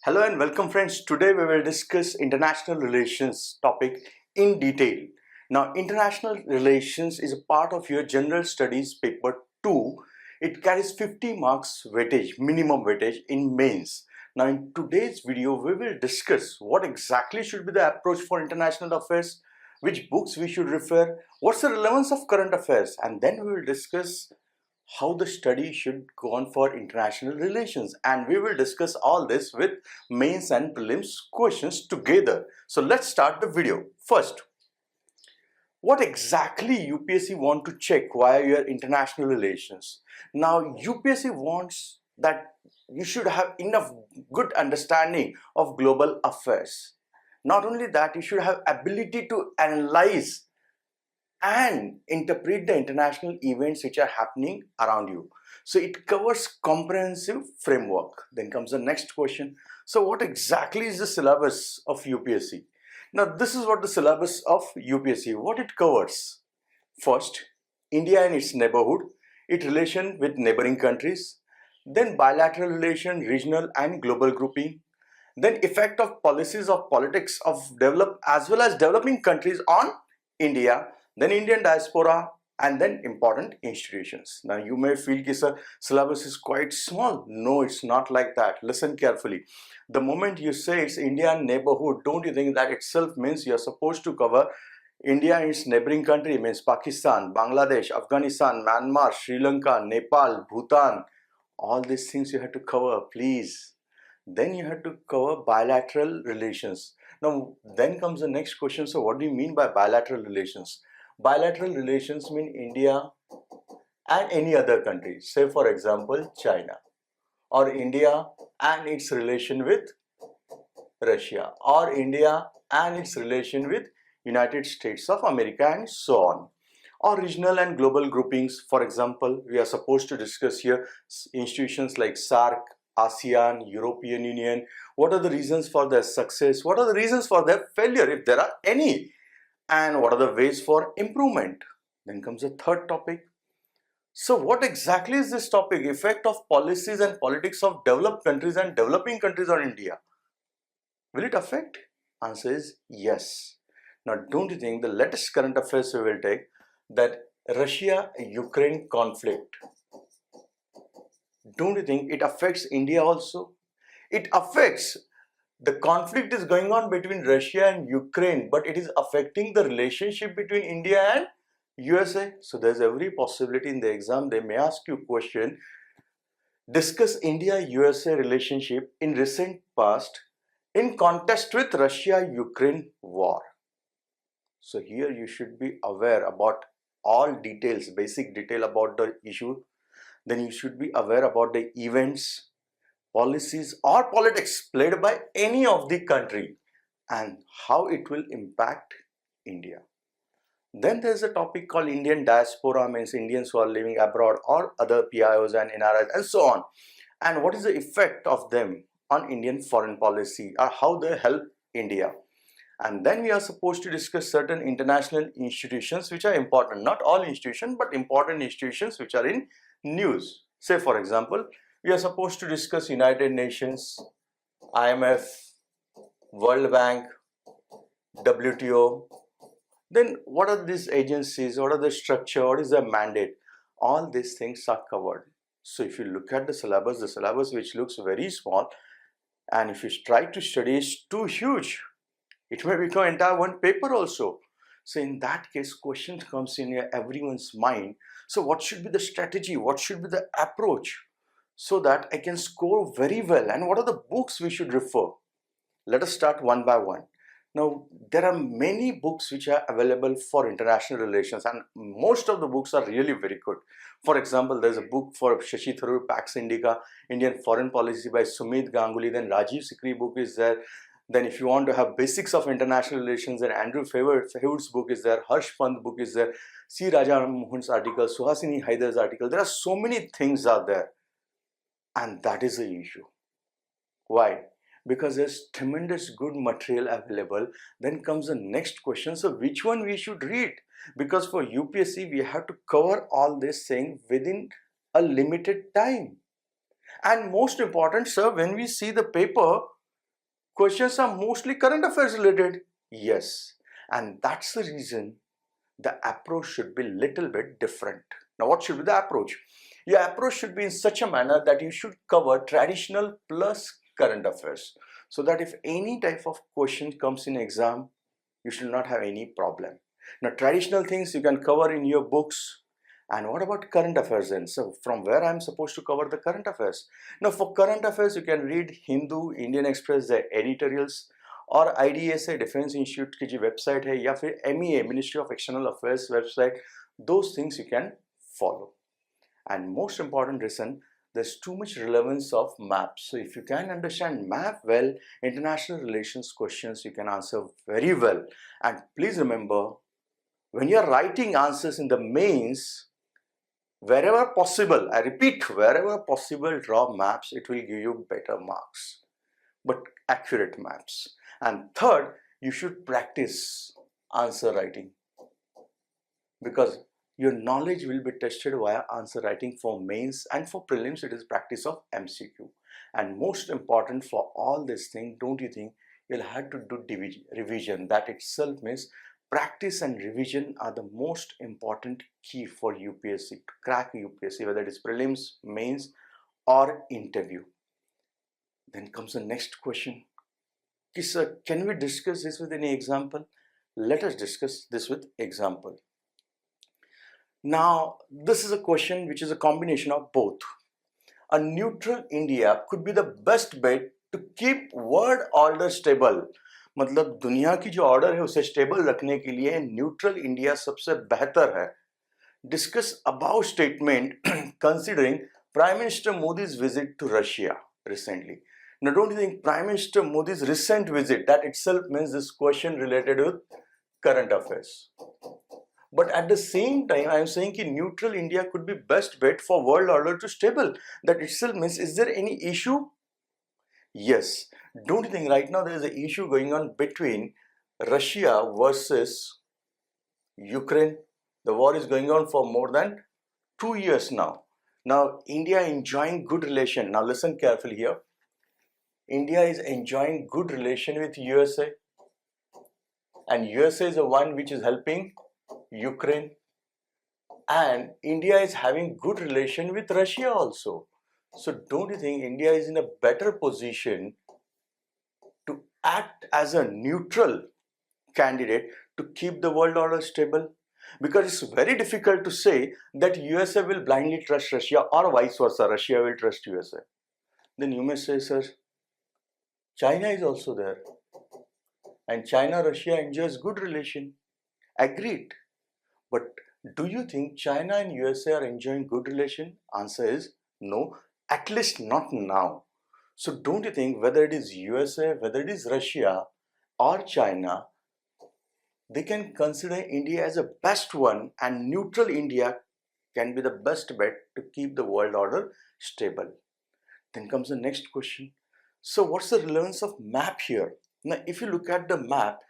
Hello and welcome friends. Today we will discuss international relations topic in detail. Now international relations is a part of your general studies paper 2. It carries 50 marks weightage, minimum weightage in mains. Now in today's video we will discuss what exactly should be the approach for international affairs, which books we should refer, what's the relevance of current affairs, and then we will discuss how the study should go on for international relations, and we will discuss all this with mains and prelims questions together. So let's start the video. First, what exactly UPSC want to check via your international relations? Now UPSC wants that you should have enough good understanding of global affairs. Not only that, you should have ability to analyze and interpret the international events which are happening around you. So it covers comprehensive framework. Then comes the next question. So what exactly is the syllabus of UPSC? Now this is what the syllabus of UPSC, what it covers. First, India and its neighborhood, its relation with neighboring countries, then bilateral relation, regional and global grouping, then effect of policies of politics of developed as well as developing countries on India, then Indian diaspora, and then important institutions. Now you may feel that sir, syllabus is quite small. No, it's not like that. Listen carefully. The moment you say it's Indian neighborhood, don't you think that itself means you're supposed to cover India and its neighboring country, means Pakistan, Bangladesh, Afghanistan, Myanmar, Sri Lanka, Nepal, Bhutan. All these things you have to cover, please. Then you have to cover bilateral relations. Now then comes the next question. So what do you mean by bilateral relations? Bilateral relations mean India and any other country, say for example China, or India and its relation with Russia, or India and its relation with United States of America, and so on. Or regional and global groupings. For example, we are supposed to discuss here institutions like SAARC, ASEAN, European Union. What are the reasons for their success? What are the reasons for their failure, if there are any? And what are the ways for improvement? Then comes the third topic. So what exactly is this topic? Effect of policies and politics of developed countries and developing countries on India. Will it affect? Answer is yes. Now don't you think the latest current affairs we will take, that Russia-Ukraine conflict, don't you think it affects India also? It affects. The conflict is going on between Russia and Ukraine, but it is affecting the relationship between India and USA. So there's every possibility in the exam they may ask you question, discuss India-USA relationship in recent past in context with Russia-Ukraine war. So here you should be aware about all details, basic detail about the issue. Then you should be aware about the events, policies or politics played by any of the country and how it will impact India. Then there's a topic called Indian diaspora, means Indians who are living abroad or other PIOs and NRIs and so on. And what is the effect of them on Indian foreign policy, or how they help India. And then we are supposed to discuss certain international institutions which are important, not all institutions but important institutions which are in news. Say for example, we are supposed to discuss United Nations, IMF, World Bank, WTO. Then what are these agencies, what are the structure, what is their mandate? All these things are covered. So if you look at the syllabus which looks very small, and if you try to study it's too huge, it may become entire one paper also. So in that case, questions comes in everyone's mind. So what should be the strategy? What should be the approach so that I can score very well? And what are the books we should refer? Let us start one by one. Now, there are many books which are available for international relations, and most of the books are really very good. For example, there's a book for Shashi Tharoor, Pax Indica, Indian Foreign Policy by Sumit Ganguly. Then Rajiv Sikri book is there. Then if you want to have basics of international relations, then Andrew Haywood's book is there, Harsh Pant book is there, C. Raja Mohan's article, Suhasini Haidar's article. There are so many things out there, and that is the issue. Why? Because there's tremendous good material available. Then comes the next question, so which one we should read? Because for UPSC we have to cover all this thing within a limited time. And most important, sir, when we see the paper, questions are mostly current affairs related. Yes, and that's the reason the approach should be little bit different. Now, what should be the approach? Your approach should be in such a manner that you should cover traditional plus current affairs, so that if any type of question comes in exam, you should not have any problem. Now, traditional things you can cover in your books. And what about current affairs then? So from where I'm supposed to cover the current affairs? Now, for current affairs, you can read Hindu, Indian Express, the editorials, और IDSA defence institute की जो website है या फिर MEA ministry of external affairs website, those things you can follow. And most important reason, there's too much relevance of maps. So if you can understand map well, international relations questions you can answer very well. And please remember, when you're writing answers in the mains, wherever possible, I repeat, wherever possible, draw maps. It will give you better marks, but accurate maps. And third, you should practice answer writing, because your knowledge will be tested via answer writing for mains, and for prelims it is practice of MCQ. And most important for all this thing, don't you think you'll have to do revision? That itself means practice and revision are the most important key for UPSC, to crack UPSC, whether it is prelims, mains or interview. Then comes the next question. Sir, can we discuss this with any example? Let us discuss this with example. Now, this is a question which is a combination of both. A neutral India could be the best bet to keep world order stable. मतलब दुनिया की जो order है उसे stable रखने के लिए neutral India सबसे बेहतर है. Discuss above statement considering Prime Minister Modi's visit to Russia recently. Now, don't you think Prime Minister Modi's recent visit, that itself means this question related with current affairs? But at the same time, I am saying that neutral India could be best bet for world order to stable. That itself means, is there any issue? Yes. Don't you think right now there is an issue going on between Russia versus Ukraine? The war is going on for more than 2 years now. Now, India enjoying good relation. Now, listen carefully here. India is enjoying good relation with USA, and USA is the one which is helping Ukraine, and India is having good relation with Russia also. So don't you think India is in a better position to act as a neutral candidate to keep the world order stable? Because it's very difficult to say that USA will blindly trust Russia or vice versa, Russia will trust USA. Then you may say, sir, China is also there, and China-Russia enjoys good relation. Agreed. But do you think China and USA are enjoying good relation? Answer is no, at least not now. So don't you think whether it is USA, whether it is Russia or China, they can consider India as a best one, and neutral India can be the best bet to keep the world order stable. Then comes the next question. So what's the relevance of map here? Now, if you look at the map,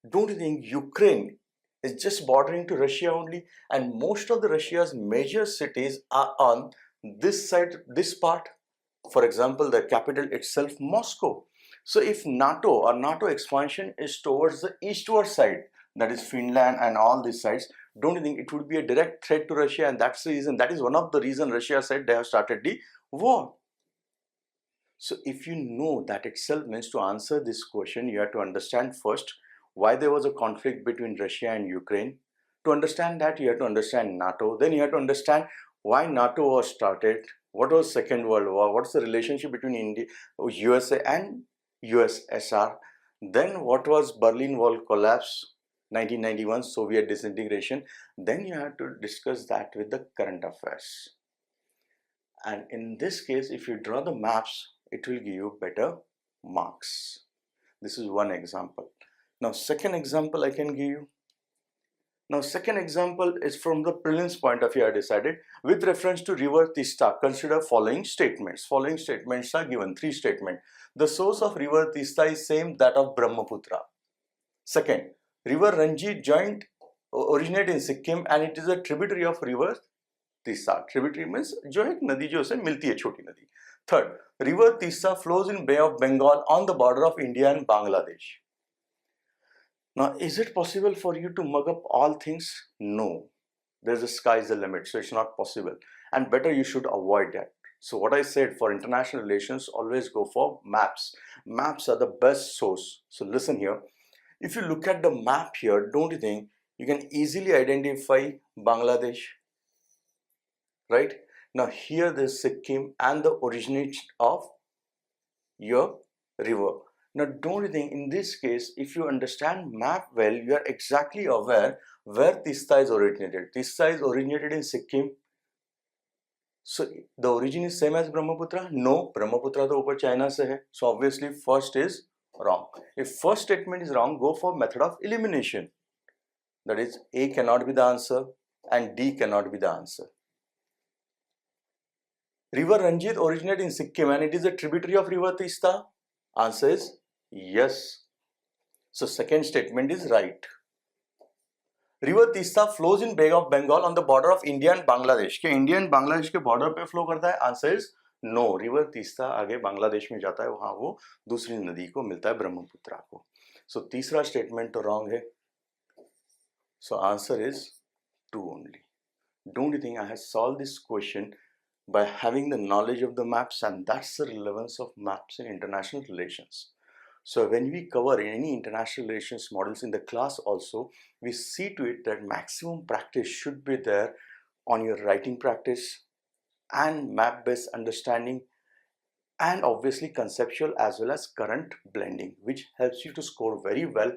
don't you think Ukraine is just bordering to Russia only, and most of the Russia's major cities are on this side, this part? For example, the capital itself, Moscow. So if NATO or NATO expansion is towards the eastward side, that is Finland and all these sides, don't you think it would be a direct threat to Russia? And that's the reason, that is one of the reasons Russia said they have started the war. So if you know that itself means, to answer this question, you have to understand first why there was a conflict between Russia and Ukraine. To understand that, you have to understand NATO. Then you have to understand why NATO was started, what was Second World War, what's the relationship between India, USA and USSR. Then what was Berlin Wall collapse, 1991, Soviet disintegration. Then you have to discuss that with the current affairs. And in this case, if you draw the maps, it will give you better marks. This is one example. Now, second example I can give you. Now, second example is from the prelims point of view. I decided with reference to river Tista, consider following statements. Following statements are given, 3 statements. The source of river Tista is same that of Brahmaputra. Second, river Ranji originates in Sikkim and it is a tributary of river Teesta, tributary means जो एक नदी जो उसे मिलती है, छोटी नदी. Third, river Tista flows in Bay of Bengal on the border of India and Bangladesh. Now, is it possible for you to mug up all things? No. There's a sky is the limit, so it's not possible. And better you should avoid that. So what I said, for international relations, always go for maps. Maps are the best source. So listen here. If you look at the map here, don't you think you can easily identify Bangladesh, right? Now here there's Sikkim and the originator of your river. Now don't you think in this case, if you understand map well, you are exactly aware where Tista is originated. Tista is originated in Sikkim. So the origin is same as Brahmaputra? No, Brahmaputra to upar China se hai. So obviously first is wrong. If first statement is wrong, go for method of elimination. That is, A cannot be the answer and D cannot be the answer. River Ranjit originated in Sikkim and it is a tributary of river Tista. Answer is yes. So second statement is right. River Tista flows in Bay of Bengal on the border of India and Bangladesh. क्या India and Bangladesh के border पे flow करता है? Answer is no. River Tista आगे बांग्लादेश में जाता है, वहाँ वो दूसरी नदी को मिलता है, ब्रह्मपुत्रा को. So तीसरा statement तो wrong है. So answer is 2 only. Don't you think I have solved this question by having the knowledge of the maps? And that's the relevance of maps in international relations. So when we cover any international relations models in the class also, we see to it that maximum practice should be there on your writing practice and map-based understanding, and obviously conceptual as well as current blending, which helps you to score very well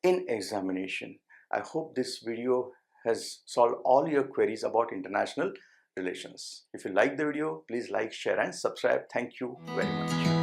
in examination. I hope this video has solved all your queries about international relations. If you like the video, please like, share and subscribe. Thank you very much.